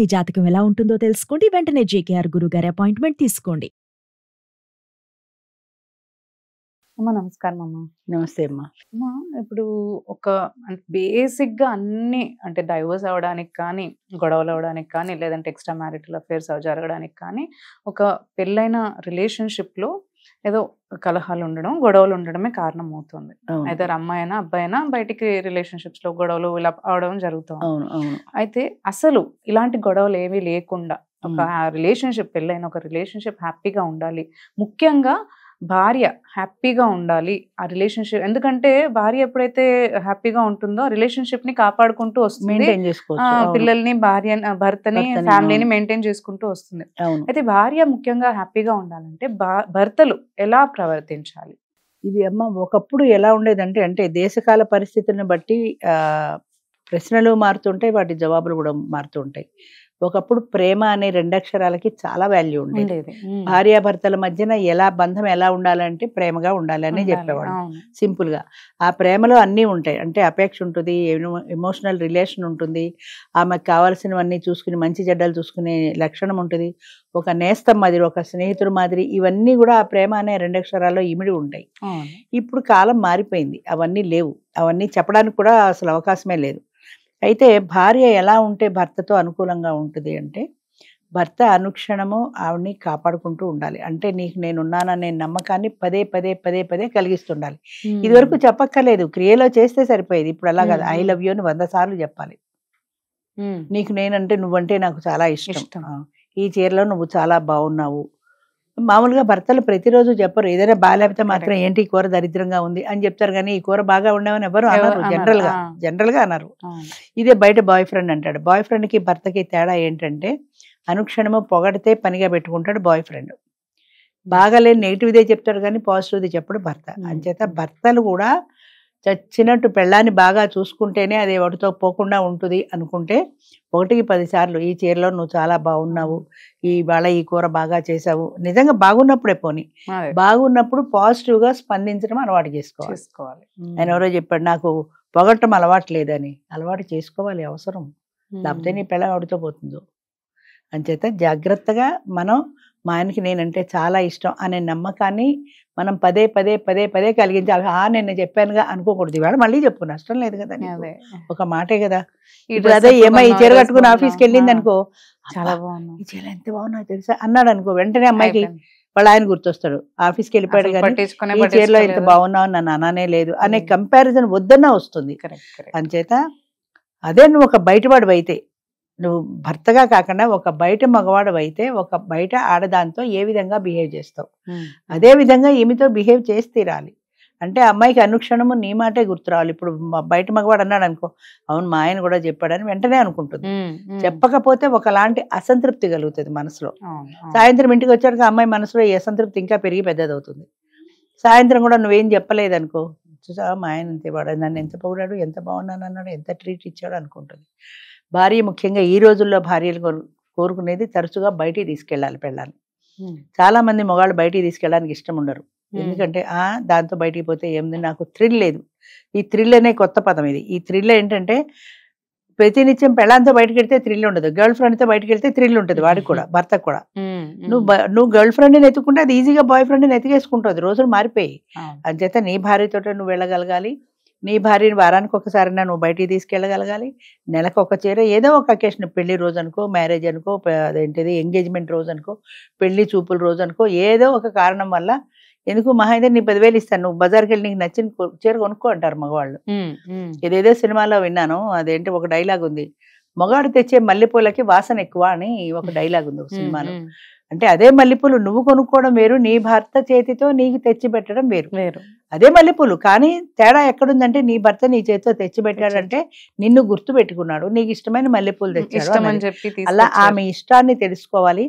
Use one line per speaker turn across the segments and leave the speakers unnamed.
మీ జాతకం ఎలా ఉంటుందో తెలుసుకోండి. వెంటనే జేకేఆర్ గురుగారి అపాయింట్మెంట్ తీసుకోండి.
అమ్మ నమస్కారం అమ్మ.
నమస్తే అమ్మా.
అమ్మ ఇప్పుడు ఒక బేసిక్గా అన్ని అంటే డైవర్స్ అవ్వడానికి కానీ, గొడవలు అవ్వడానికి కానీ, లేదంటే ఎక్స్ట్రా మ్యారిటల్ అఫేర్స్ జరగడానికి కానీ, ఒక పెళ్ళైన రిలేషన్షిప్లో ఏదో కలహాలు ఉండడం, గొడవలు ఉండడమే కారణం అవుతుంది. అయితే అమ్మాయి అయినా అబ్బాయి అయినా బయటికి రిలేషన్షిప్స్ లో గొడవలు ఇలా అవడం జరుగుతుంది. అయితే అసలు ఇలాంటి గొడవలు ఏవి లేకుండా ఒక రిలేషన్షిప్, పెళ్ళైన ఒక రిలేషన్షిప్ హ్యాపీగా ఉండాలి. ముఖ్యంగా భార్య హ్యాపీగా ఉండాలి ఆ రిలేషన్షిప్. ఎందుకంటే భార్య ఎప్పుడైతే హ్యాపీగా ఉంటుందో రిలేషన్షిప్ ని కాపాడుకుంటూ వస్తుంది, పిల్లల్ని, భర్తని, ఫ్యామిలీని మెయింటైన్ చేసుకుంటూ వస్తుంది. అయితే భార్య ముఖ్యంగా హ్యాపీగా ఉండాలంటే భర్తలు ఎలా ప్రవర్తించాలి?
ఇది అమ్మ ఒకప్పుడు ఎలా ఉండేదంటే, అంటే దేశకాల పరిస్థితులను బట్టి ప్రశ్నలు మారుతుంటాయి, వాటి జవాబులు కూడా మారుతుంటాయి. ఒకప్పుడు ప్రేమ అనే 2 అక్షరాలకి చాలా వాల్యూ ఉండేది. భార్యాభర్తల మధ్యన బంధం ఎలా ఉండాలంటే ప్రేమగా ఉండాలి అని చెప్పేవాడు సింపుల్ గా. ఆ ప్రేమలో అన్నీ ఉంటాయి. అంటే అపేక్ష ఉంటుంది, ఎమోషనల్ రిలేషన్ ఉంటుంది, ఆమెకు కావాల్సినవన్నీ చూసుకుని మంచి చెడ్డలు చూసుకునే లక్షణం ఉంటుంది, ఒక నేస్తం మాదిరి, ఒక స్నేహితుడు మాదిరి, ఇవన్నీ కూడా ఆ ప్రేమ అనే 2 అక్షరాల్లో ఇమిడి ఉంటాయి. ఇప్పుడు కాలం మారిపోయింది, అవన్నీ లేవు. అవన్నీ చెప్పడానికి కూడా అసలు అవకాశమే లేదు. అయితే భార్య ఎలా ఉంటే భర్తతో అనుకూలంగా ఉంటుంది అంటే, భర్త అనుక్షణము ఆవిడ్ని కాపాడుకుంటూ ఉండాలి. అంటే నీకు నేనున్నాననే నమ్మకాన్ని పదే పదే పదే పదే కలిగిస్తుండాలి. ఇదివరకు చెప్పక్కర్లేదు, క్రియలో చేస్తే సరిపోయేది. ఇప్పుడు అలా కాదు, ఐ లవ్ యూ అని 100 సార్లు చెప్పాలి. నీకు నేనంటే, నువ్వంటే నాకు చాలా ఇష్టం, ఈ చీరలో నువ్వు చాలా బాగున్నావు. మామూలుగా భర్తలు ప్రతిరోజు చెప్పరు, ఏదైనా బాగాలేకపోతే మాత్రం ఏంటి ఈ కూర దరిద్రంగా ఉంది అని చెప్తారు, కానీ ఈ కూర బాగా ఉండవని ఎవరు అన్నారు, జనరల్ గా అన్నారు. ఇదే బయట బాయ్ ఫ్రెండ్ అంటాడు. బాయ్ ఫ్రెండ్ కి భర్తకి తేడా ఏంటంటే, అనుక్షణము పొగడితే పనిగా పెట్టుకుంటాడు బాయ్ ఫ్రెండ్, బాగాలేని నెగిటివ్దే చెప్తాడు కానీ పాజిటివ్ది చెప్పడు భర్త. అంచేత భర్తలు కూడా చచ్చినట్టు పెళ్ళాన్ని బాగా చూసుకుంటేనే అది వాటితో పోకుండా ఉంటుంది అనుకుంటే, 1కి 10 సార్లు ఈ చీరలో నువ్వు చాలా బాగున్నావు, ఇవాళ ఈ కూర బాగా చేసావు, నిజంగా బాగున్నప్పుడే పోనీ, బాగున్నప్పుడు పాజిటివ్గా స్పందించడం అలవాటు చేసుకోవాలి. ఆయన ఎవరో చెప్పాడు, నాకు పొగట్టం అలవాటు లేదని. అలవాటు చేసుకోవాలి, అవసరం, లేకపోతే నీ పెళ్ళ వాడితో పోతుందో. అంచేత జాగ్రత్తగా మనం, మా ఆయనకి నేనంటే చాలా ఇష్టం అనే నమ్మకాన్ని మనం పదే పదే పదే పదే కలిగించాలి. నేను చెప్పానుగా అనుకోకూడదు, ఇవాళ మళ్ళీ చెప్పు, నష్టం లేదు కదా, ఒక మాటే కదా. ఇప్పుడు అదే ఏమై ఈ చీర కట్టుకుని ఆఫీస్కి వెళ్ళింది అనుకో, చాలా బాగున్నా, ఈ చీర ఎంత బాగున్నా తెలుసా అన్నాడు అనుకో, వెంటనే అమ్మాయికి వాళ్ళ ఆయన గుర్తొస్తాడు. ఆఫీస్కి వెళ్ళిపోయాడు కానీ ఈ చీరలో ఎంత బాగున్నావు నన్ను అనానే లేదు అనే కంపారిజన్ వద్దన్నా వస్తుంది. అంచేత అదే నువ్వు ఒక బయటవాడు అయితే, నువ్వు భర్తగా కాకుండా ఒక బయట మగవాడు అయితే, ఒక బయట ఆడదాంతో ఏ విధంగా బిహేవ్ చేస్తావు, అదే విధంగా ఈమెతో బిహేవ్ చేసి తీరాలి. అంటే అమ్మాయికి అనుక్షణము నీ మాటే గుర్తు రావాలి. ఇప్పుడు బయట మగవాడు అన్నాడు అనుకో, అవును మా ఆయన కూడా చెప్పాడని వెంటనే అనుకుంటుంది. చెప్పకపోతే ఒకలాంటి అసంతృప్తి కలుగుతుంది మనసులో. సాయంత్రం ఇంటికి వచ్చాక అమ్మాయి మనసులో ఈ అసంతృప్తి ఇంకా పెరిగి పెద్దదవుతుంది. సాయంత్రం కూడా నువ్వేం చెప్పలేదనుకో, చూసా మా ఆయన అంతే, వాడు నన్ను ఎంత పొగిడాడు, ఎంత బాగున్నాను అన్నాడు, ఎంత ట్రీట్ ఇచ్చాడు అనుకుంటుంది. భార్య ముఖ్యంగా ఈ రోజుల్లో భార్యలు కోరుకునేది తరచుగా బయటికి తీసుకెళ్ళాలి పెళ్ళాలి. చాలా మంది మగాళ్ళు బయటికి తీసుకెళ్ళడానికి ఇష్టం ఉండరు. ఎందుకంటే దాంతో బయటికి పోతే ఏముంది, నాకు థ్రిల్ లేదు. ఈ థ్రిల్ అనే కొత్త పదం ఇది. ఈ థ్రిల్ ఏంటంటే, ప్రతినిత్యం పెళ్ళాంతో బయటకు వెళ్తే థ్రిల్ ఉండదు, గర్ల్ ఫ్రెండ్తో బయటకు వెళ్తే థ్రిల్ ఉంటుంది వాడికి కూడా, భర్తకు కూడా. నువ్వు గర్ల్ ఫ్రెండ్ని ఎత్తుకుంటే అది ఈజీగా బాయ్ ఫ్రెండ్ని ఎత్తుకేసుకుంటుంది. రోజులు మారిపోయి. అంచేత నీ భార్యతో నువ్వు వెళ్ళగలగాలి, నీ భార్యని వారానికి ఒకసారైనా నువ్వు బయటికి తీసుకెళ్ళగలగాలి. నెలకు ఒక చీర, ఏదో ఒక అకేషన్, పెళ్లి రోజు అనుకో, మ్యారేజ్ అనుకో, అదేంటిది ఎంగేజ్మెంట్ రోజు అనుకో, పెళ్లి చూపుల రోజు అనుకో, ఏదో ఒక కారణం వల్ల, ఎందుకు మహా అయితే నీ 10,000 ఇస్తాను, నువ్వు బజార్కి వెళ్ళి నీకు నచ్చిన చీర కొనుక్కో అంటారు మగవాళ్ళు. ఏదేదో సినిమాలో విన్నాను, అదేంటి ఒక డైలాగ్ ఉంది, మగాడు తెచ్చే మల్లెపూలకి వాసన ఎక్కువ అని ఒక డైలాగ్ ఉంది ఒక సినిమాలో. అంటే అదే మల్లెపూలు నువ్వు కొనుక్కోవడం వేరు, నీ భర్త చేతితో నీకు తెచ్చి పెట్టడం వేరు. అదే మల్లెపూలు, కానీ తేడా ఎక్కడుందంటే, నీ భర్త నీ చేతితో తెచ్చి పెట్టాడంటే నిన్ను గుర్తు పెట్టుకున్నాడు, నీకు ఇష్టమైన మల్లెపూలు తెచ్చాడు. అలా ఆమె ఇష్టాన్ని తెలుసుకోవాలి,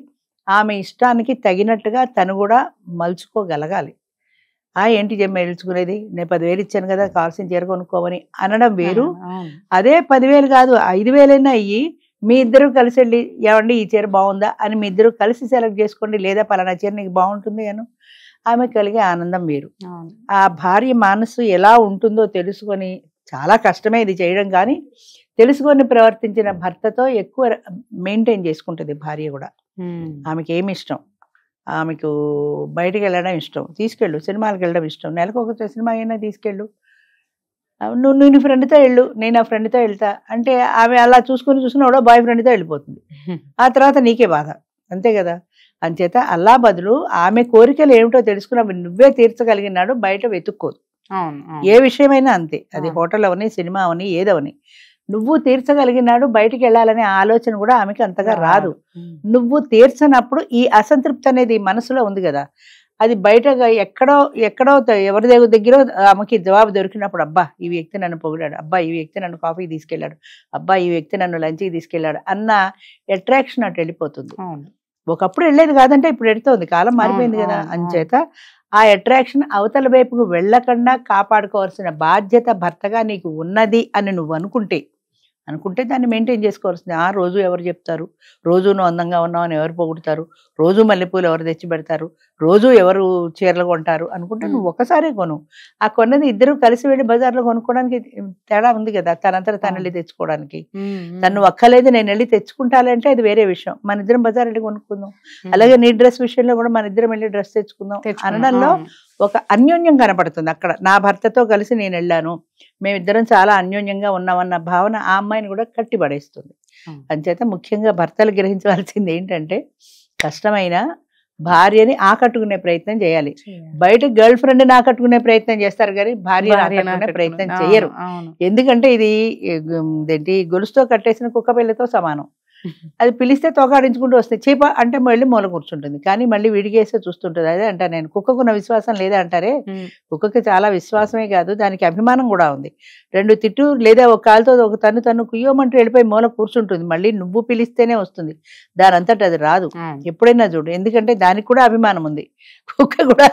ఆమె ఇష్టానికి తగినట్టుగా తను కూడా మలుచుకోగలగాలి. ఏంటి మెలుచుకునేది, నేను 10,000 ఇచ్చాను కదా, కావాల్సిన చీర కొనుక్కోమని అనడం వేరు. అదే 10,000 కాదు, 5,000 అయ్యి మీ ఇద్దరు కలిసి వెళ్ళి, ఏమండి ఈ చీర బాగుందా అని మీ ఇద్దరు కలిసి సెలెక్ట్ చేసుకోండి, లేదా పలానా చీర నీకు బాగుంటుంది అని ఆమె కలిగే ఆనందం వేరు. ఆ భార్య మనసు ఎలా ఉంటుందో తెలుసుకొని, చాలా కష్టమే ఇది చేయడం, కానీ తెలుసుకొని ప్రవర్తించిన భర్తతో ఎక్కువ మెయింటైన్ చేసుకుంటుంది భార్య కూడా. ఆమెకి ఏమి ఇష్టం, ఆమెకు బయటికి వెళ్ళడం ఇష్టం, తీసుకెళ్ళు, సినిమాలకు వెళ్ళడం ఇష్టం, నెలకు ఒక సినిమా అయినా తీసుకెళ్ళు, నువ్వు నీ ఫ్రెండ్తో వెళ్ళు, నేను ఆ ఫ్రెండ్తో వెళ్తా అంటే ఆమె అలా చూసుకుని కూడా బాయ్ ఫ్రెండ్తో వెళ్ళిపోతుంది. ఆ తర్వాత నీకే బాధ, అంతే కదా. అంచేత అలా బదులు ఆమె కోరికలు ఏమిటో తెలుసుకుని అవి నువ్వే తీర్చగలిగినాడు, బయట వెతుక్కోదు. ఏ విషయమైనా అంతే, అది హోటల్ అవని, సినిమా అవని, ఏదవని నువ్వు తీర్చగలిగినాడు, బయటికి వెళ్ళాలనే ఆలోచన కూడా ఆమెకి అంతగా రాదు. నువ్వు తీర్చనప్పుడు ఈ అసంతృప్తి అనేది మనసులో ఉంది కదా, అది బయటగా ఎక్కడో ఎవరి దగ్గర ఆమెకి జవాబు దొరికినప్పుడు, అబ్బా ఈ వ్యక్తి నన్ను పొగిడాడు, అబ్బా ఈ వ్యక్తి నన్ను కాఫీకి తీసుకెళ్ళాడు, అబ్బా ఈ వ్యక్తి నన్ను లంచ్కి తీసుకెళ్ళాడు అన్న అట్రాక్షన్ అటు వెళ్ళిపోతుంది. ఒకప్పుడు వెళ్ళేది కాదంటే ఇప్పుడు వెళ్తోంది, కాలం మారిపోయింది కదా. అంచేత ఆ అట్రాక్షన్ అవతల వైపుకు వెళ్ళకుండా కాపాడుకోవాల్సిన బాధ్యత భర్తగా నీకు ఉన్నది అని నువ్వు అనుకుంటే దాన్ని మెయింటైన్ చేసుకోవాల్సింది. ఆ రోజు ఎవరు చెప్తారు, రోజు నువ్వు అందంగా ఉన్నావు అని ఎవరు పొగుడుతారు, రోజు మల్లెపూలు ఎవరు తెచ్చి పెడతారు, రోజు ఎవరు చీరలు కొంటారు అనుకుంటే నువ్వు ఒకసారే కొను. ఆ కొన్నది ఇద్దరు కలిసి వెళ్ళి బజార్లో కొనుక్కోవడానికి తేడా ఉంది కదా. తనంతట తను వెళ్ళి తెచ్చుకోవడానికి, తను ఒక్కలేదు నేను వెళ్ళి తెచ్చుకుంటానంటే అది వేరే విషయం. మన ఇద్దరం బజార్ వెళ్ళి కొనుక్కుందాం. అలాగే నీ డ్రెస్ విషయంలో కూడా మన ఇద్దరం వెళ్ళి డ్రెస్ తెచ్చుకుందాం అనడంలో ఒక అన్యోన్యం కనపడుతుంది. అక్కడ నా భర్తతో కలిసి నేను వెళ్ళాను, మేమిద్దరం చాలా అన్యోన్యంగా ఉన్నామన్న భావన ఆ అమ్మాయిని కూడా కట్టిపడేస్తుంది. అంచేత ముఖ్యంగా భర్తలు గ్రహించవలసింది ఏంటంటే, కష్టమైన భార్యని ఆకట్టుకునే ప్రయత్నం చేయాలి. బయట గర్ల్ ఫ్రెండ్ని ఆకట్టుకునే ప్రయత్నం చేస్తారు కానీ భార్యని ఆకట్టుకునే ప్రయత్నం చేయరు. ఎందుకంటే ఇది ఏంటి, గొలుసుతో కట్టేసిన కుక్క పిల్లతో సమానం. అది పిలిస్తే తోకాడించుకుంటూ వస్తుంది, చీప అంటే మళ్ళీ మూల కూర్చుంటుంది, కానీ మళ్ళీ విడిగేస్తే చూస్తుంటుంది. అదే అంటా నేను, కుక్కకున్న విశ్వాసం లేదా అంటారే, కుక్కకి చాలా విశ్వాసమే కాదు, దానికి అభిమానం కూడా ఉంది. రెండు తిట్టు లేదా ఒక కాలుతో ఒక తను కుయ్యోమంటూ వెళ్ళిపోయి మూల కూర్చుంటుంది, మళ్ళీ నువ్వు పిలిస్తేనే వస్తుంది, దాని అంతటా అది రాదు. ఎప్పుడైనా చూడు, ఎందుకంటే దానికి కూడా అభిమానం ఉంది. కుక్క కూడా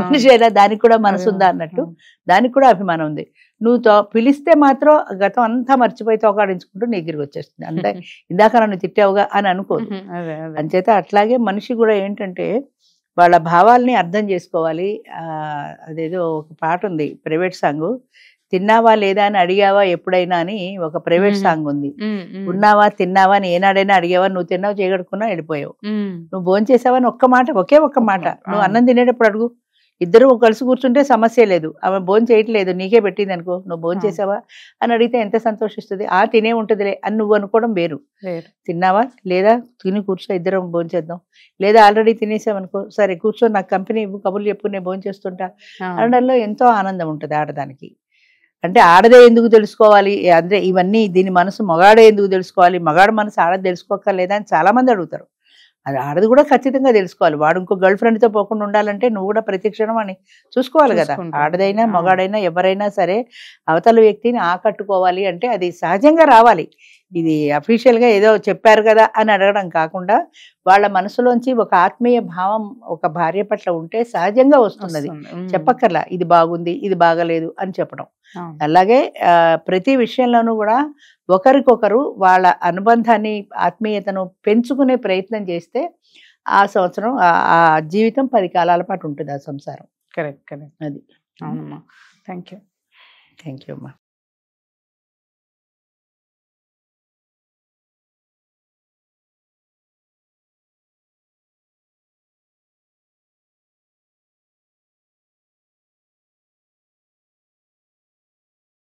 మనిషి అయినా దానికి కూడా మనసు ఉందా అన్నట్టు దానికి కూడా అభిమానం ఉంది. నువ్వు పిలిస్తే మాత్రం గతం అంతా మర్చిపోయి తోకాడించుకుంటూ నీ దగ్గరికి వచ్చేస్తుంది. అంతే, ఇందాక నన్ను తిట్టావుగా అని అనుకోదు. అంచేత అట్లాగే మనిషి కూడా ఏంటంటే వాళ్ళ భావాల్ని అర్థం చేసుకోవాలి. అదేదో ఒక పాట ఉంది, ప్రైవేట్ సాంగ్, తిన్నావా లేదా అని అడిగావా ఎప్పుడైనా అని ఒక ప్రైవేట్ సాంగ్ ఉంది. ఉన్నావా తిన్నావా అని ఏనాడైనా అడిగావా, నువ్వు తిన్నావు చేయగడుకున్నా వెళ్ళిపోయావు. నువ్వు భోంచేసావా అని ఒకే ఒక్క మాట నువ్వు అన్నం తినేటప్పుడు అడుగు. ఇద్దరు కలిసి కూర్చుంటే సమస్య లేదు, ఆమె భోజనం చేయట్లేదు నీకే పెట్టింది అనుకో, నువ్వు భోజనం చేసావా అని అడిగితే ఎంత సంతోషిస్తుంది. తినే ఉంటుందిలే అని నువ్వు అనుకోవడం వేరు. తిన్నావా లేదా, తిని కూర్చో ఇద్దరం భోజనం చేద్దాం, లేదా ఆల్రెడీ తినేసామనుకో, సరే కూర్చో నాకు కంపెనీ ఇవ్వు, కబుర్లు చెప్పు, నేను భోజనం చేస్తుంటా అనడంలో ఎంతో ఆనందం ఉంటుంది ఆడదానికి. అంటే ఆడదే ఎందుకు తెలుసుకోవాలి, అంటే ఇవన్నీ దీని మనసు మగాడే ఎందుకు తెలుసుకోవాలి, మగాడు మనసు ఆడది తెలుసుకోకర్లేదా అని చాలా మంది అడుగుతారు. అది ఆడది కూడా ఖచ్చితంగా తెలుసుకోవాలి. వాడు ఇంకో గర్ల్ ఫ్రెండ్తో పోకుండా ఉండాలంటే నువ్వు కూడా ప్రతి క్షణం అని చూసుకోవాలి కదా. ఆడదైనా మగాడైనా ఎవరైనా సరే అవతల వ్యక్తిని ఆకట్టుకోవాలి అంటే అది సహజంగా రావాలి. ఇది అఫీషియల్గా ఏదో చెప్పారు కదా అని అడగడం కాకుండా వాళ్ళ మనసులోంచి ఒక ఆత్మీయ భావం ఒక భార్య పట్ల ఉంటే సహజంగా వస్తున్నది, చెప్పక్కర్లా ఇది బాగుంది ఇది బాగలేదు అని చెప్పడం. అలాగే ప్రతి విషయంలోనూ కూడా ఒకరికొకరు వాళ్ళ అనుబంధాన్ని ఆత్మీయతను పెంచుకునే ప్రయత్నం చేస్తే ఆ సంవత్సరం ఆ జీవితం 10 కాలాల పాటు ఉంటుంది ఆ సంసారం.
కరెక్ట్.
అది.
అవునమ్మా, థ్యాంక్ యూ
అమ్మా.